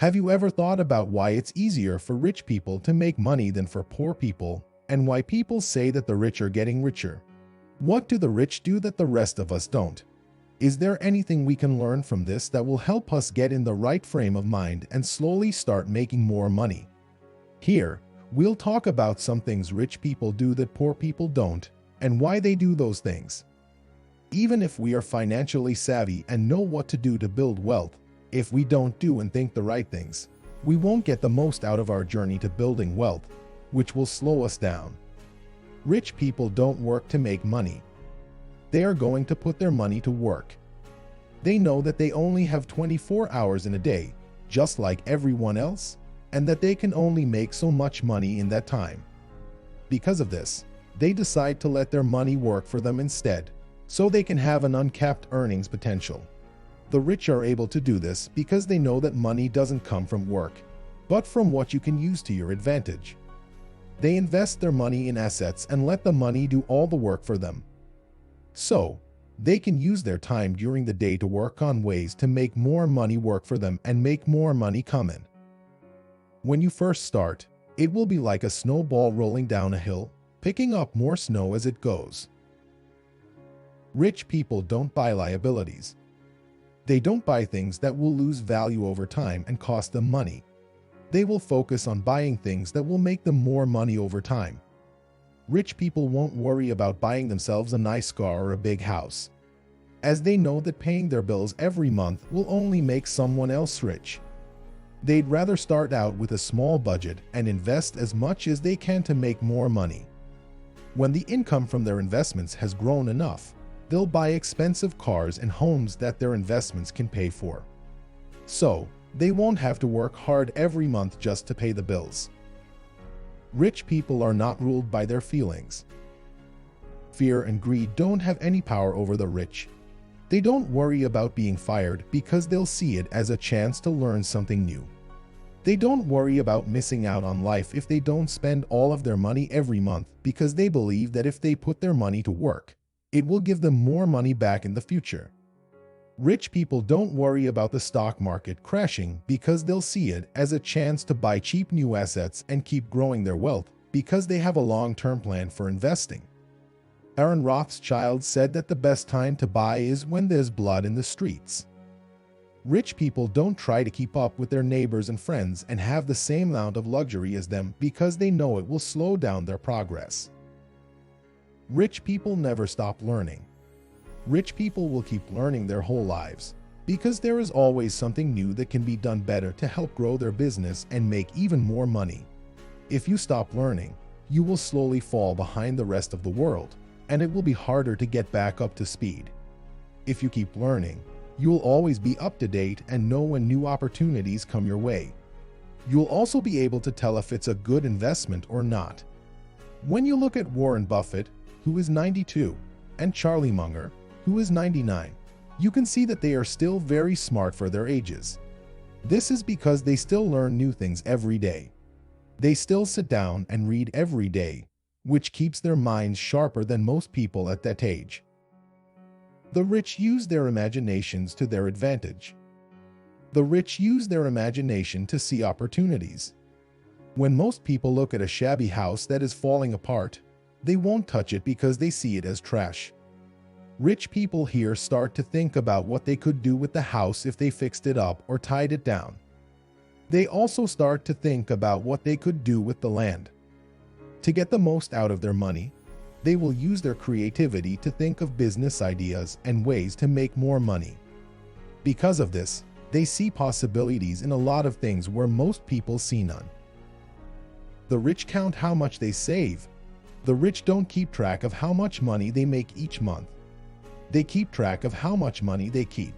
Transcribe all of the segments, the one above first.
Have you ever thought about why it's easier for rich people to make money than for poor people, and why people say that the rich are getting richer? What do the rich do that the rest of us don't? Is there anything we can learn from this that will help us get in the right frame of mind and slowly start making more money? Here, we'll talk about some things rich people do that poor people don't, and why they do those things. Even if we are financially savvy and know what to do to build wealth, if we don't do and think the right things, we won't get the most out of our journey to building wealth, which will slow us down. Rich people don't work to make money. They are going to put their money to work. They know that they only have 24 hours in a day, just like everyone else, and that they can only make so much money in that time. Because of this, they decide to let their money work for them instead, so they can have an uncapped earnings potential. The rich are able to do this because they know that money doesn't come from work, but from what you can use to your advantage. They invest their money in assets and let the money do all the work for them. So, they can use their time during the day to work on ways to make more money work for them and make more money come in. When you first start, it will be like a snowball rolling down a hill, picking up more snow as it goes. Rich people don't buy liabilities. They don't buy things that will lose value over time and cost them money. They will focus on buying things that will make them more money over time. Rich people won't worry about buying themselves a nice car or a big house, as they know that paying their bills every month will only make someone else rich. They'd rather start out with a small budget and invest as much as they can to make more money. When the income from their investments has grown enough, they'll buy expensive cars and homes that their investments can pay for. So, they won't have to work hard every month just to pay the bills. Rich people are not ruled by their feelings. Fear and greed don't have any power over the rich. They don't worry about being fired because they'll see it as a chance to learn something new. They don't worry about missing out on life if they don't spend all of their money every month because they believe that if they put their money to work, it will give them more money back in the future. Rich people don't worry about the stock market crashing because they'll see it as a chance to buy cheap new assets and keep growing their wealth because they have a long-term plan for investing. Aaron Rothschild said that the best time to buy is when there's blood in the streets. Rich people don't try to keep up with their neighbors and friends and have the same amount of luxury as them because they know it will slow down their progress. Rich people never stop learning. Rich people will keep learning their whole lives because there is always something new that can be done better to help grow their business and make even more money. If you stop learning, you will slowly fall behind the rest of the world, and it will be harder to get back up to speed. If you keep learning, you'll always be up to date and know when new opportunities come your way. You'll also be able to tell if it's a good investment or not. When you look at Warren Buffett, who is 92, and Charlie Munger, who is 99, you can see that they are still very smart for their ages. This is because they still learn new things every day. They still sit down and read every day, which keeps their minds sharper than most people at that age. The rich use their imaginations to their advantage. The rich use their imagination to see opportunities. When most people look at a shabby house that is falling apart, they won't touch it because they see it as trash. Rich people here start to think about what they could do with the house if they fixed it up or tied it down. They also start to think about what they could do with the land. To get the most out of their money, they will use their creativity to think of business ideas and ways to make more money. Because of this, they see possibilities in a lot of things where most people see none. The rich count how much they save. The rich don't keep track of how much money they make each month. They keep track of how much money they keep.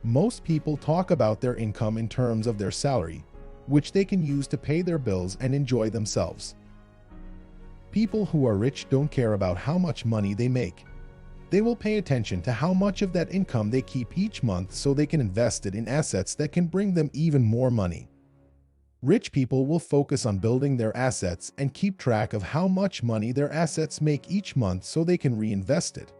Most people talk about their income in terms of their salary, which they can use to pay their bills and enjoy themselves. People who are rich don't care about how much money they make. They will pay attention to how much of that income they keep each month so they can invest it in assets that can bring them even more money. Rich people will focus on building their assets and keep track of how much money their assets make each month so they can reinvest it.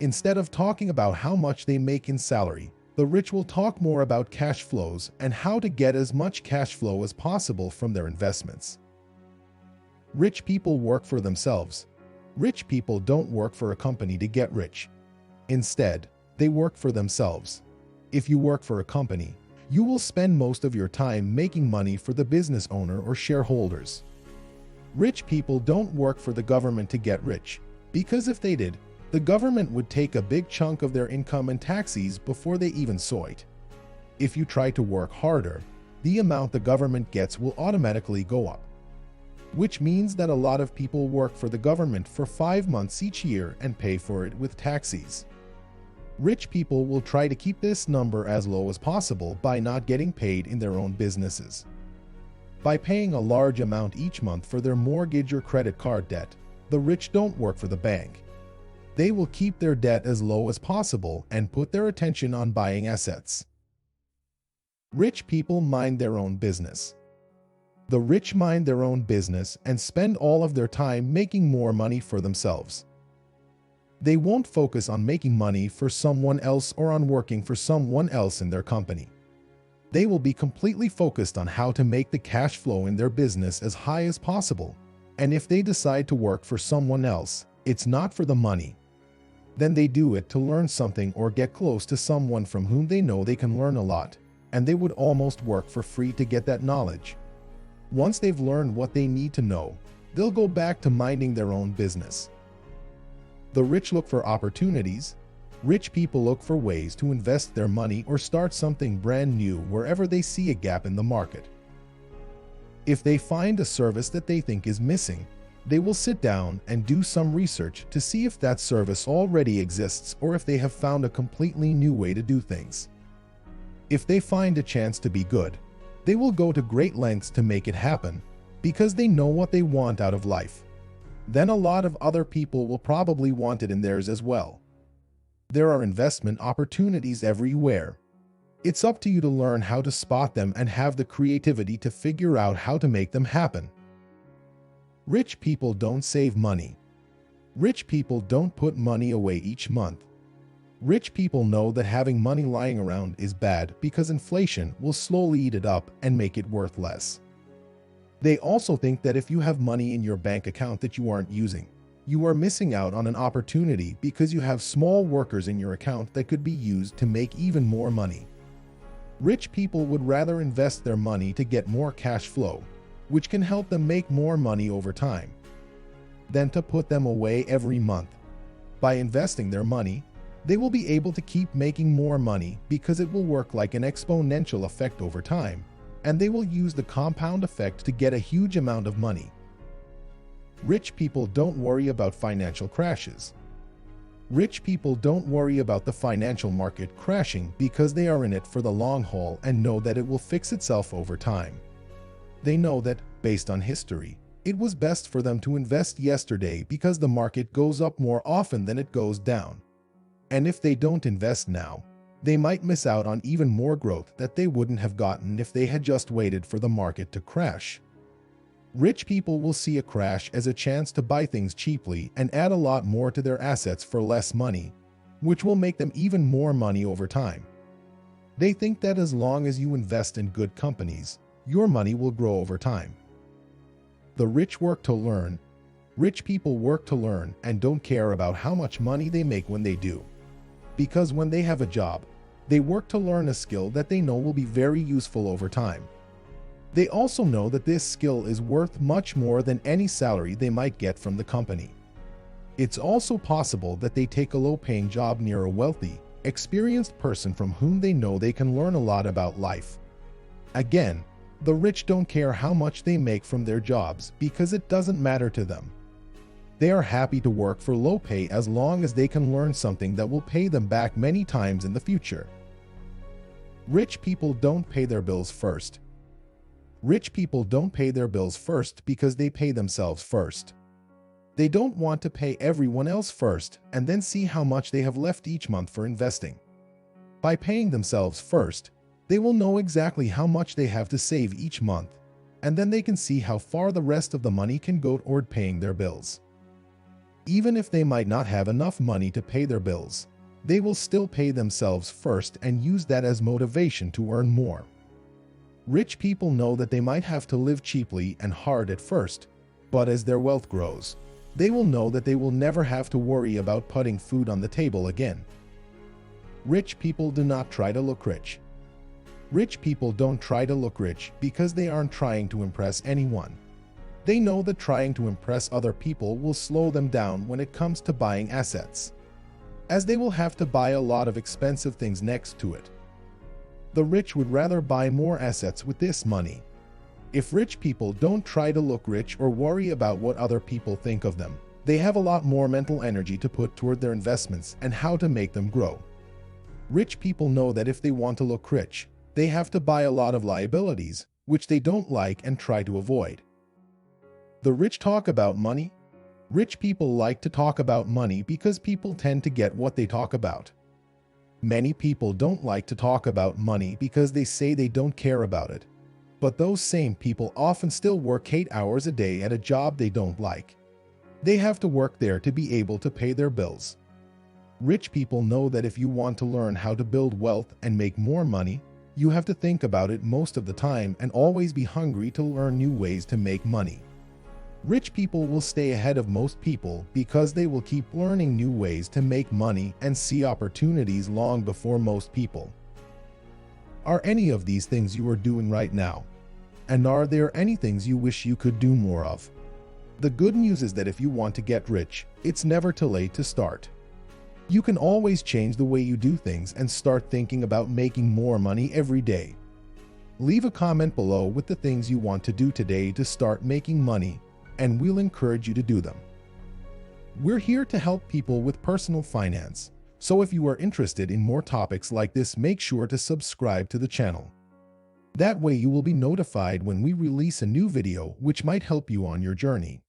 Instead of talking about how much they make in salary, The rich will talk more about cash flows and how to get as much cash flow as possible from their investments. Rich people work for themselves. Rich people don't work for a company to get rich. Instead, they work for themselves. If you work for a company, you will spend most of your time making money for the business owner or shareholders. Rich people don't work for the government to get rich, because if they did, the government would take a big chunk of their income and taxes before they even saw it. If you try to work harder, the amount the government gets will automatically go up. Which means that a lot of people work for the government for 5 months each year and pay for it with taxes. Rich people will try to keep this number as low as possible by not getting paid in their own businesses. By paying a large amount each month for their mortgage or credit card debt, the rich don't work for the bank. They will keep their debt as low as possible and put their attention on buying assets. Rich people mind their own business. The rich mind their own business and spend all of their time making more money for themselves. They won't focus on making money for someone else or on working for someone else in their company. They will be completely focused on how to make the cash flow in their business as high as possible. And if they decide to work for someone else, it's not for the money. Then they do it to learn something or get close to someone from whom they know they can learn a lot, and they would almost work for free to get that knowledge. Once they've learned what they need to know, they'll go back to minding their own business. The rich look for opportunities. Rich people look for ways to invest their money or start something brand new wherever they see a gap in the market. If they find a service that they think is missing, they will sit down and do some research to see if that service already exists or if they have found a completely new way to do things. If they find a chance to be good, they will go to great lengths to make it happen because they know what they want out of life. Then a lot of other people will probably want it in theirs as well. There are investment opportunities everywhere. It's up to you to learn how to spot them and have the creativity to figure out how to make them happen. Rich people don't save money. Rich people don't put money away each month. Rich people know that having money lying around is bad because inflation will slowly eat it up and make it worth less. They also think that if you have money in your bank account that you aren't using, you are missing out on an opportunity because you have small workers in your account that could be used to make even more money. Rich people would rather invest their money to get more cash flow, which can help them make more money over time, than to put them away every month. By investing their money, they will be able to keep making more money because it will work like an exponential effect over time, and they will use the compound effect to get a huge amount of money. Rich people don't worry about financial crashes. Rich people don't worry about the financial market crashing because they are in it for the long haul and know that it will fix itself over time. They know that, based on history, it was best for them to invest yesterday because the market goes up more often than it goes down. And if they don't invest now, they might miss out on even more growth that they wouldn't have gotten if they had just waited for the market to crash. Rich people will see a crash as a chance to buy things cheaply and add a lot more to their assets for less money, which will make them even more money over time. They think that as long as you invest in good companies, your money will grow over time. The rich work to learn. Rich people work to learn and don't care about how much money they make when they do. Because when they have a job, they work to learn a skill that they know will be very useful over time. They also know that this skill is worth much more than any salary they might get from the company. It's also possible that they take a low-paying job near a wealthy, experienced person from whom they know they can learn a lot about life. Again, the rich don't care how much they make from their jobs because it doesn't matter to them. They are happy to work for low pay as long as they can learn something that will pay them back many times in the future. Rich people don't pay their bills first. Rich people don't pay their bills first because they pay themselves first. They don't want to pay everyone else first and then see how much they have left each month for investing. By paying themselves first, they will know exactly how much they have to save each month, and then they can see how far the rest of the money can go toward paying their bills. Even if they might not have enough money to pay their bills, They will still pay themselves first and use that as motivation to earn more. Rich people know that they might have to live cheaply and hard at first, but as their wealth grows, they will know that they will never have to worry about putting food on the table again. Rich people do not try to look rich. Rich people don't try to look rich because they aren't trying to impress anyone. They know that trying to impress other people will slow them down when it comes to buying assets, as they will have to buy a lot of expensive things next to it. The rich would rather buy more assets with this money. If rich people don't try to look rich or worry about what other people think of them, they have a lot more mental energy to put toward their investments and how to make them grow. Rich people know that if they want to look rich, they have to buy a lot of liabilities, which they don't like and try to avoid. The rich talk about money. Rich people like to talk about money because people tend to get what they talk about. Many people don't like to talk about money because they say they don't care about it. But those same people often still work 8 hours a day at a job they don't like. They have to work there to be able to pay their bills. Rich people know that if you want to learn how to build wealth and make more money, you have to think about it most of the time and always be hungry to learn new ways to make money. Rich people will stay ahead of most people because they will keep learning new ways to make money and see opportunities long before most people. Are any of these things you are doing right now? And are there any things you wish you could do more of? The good news is that if you want to get rich, it's never too late to start. You can always change the way you do things and start thinking about making more money every day. Leave a comment below with the things you want to do today to start making money, and we'll encourage you to do them. We're here to help people with personal finance, so if you are interested in more topics like this, make sure to subscribe to the channel. That way you will be notified when we release a new video which might help you on your journey.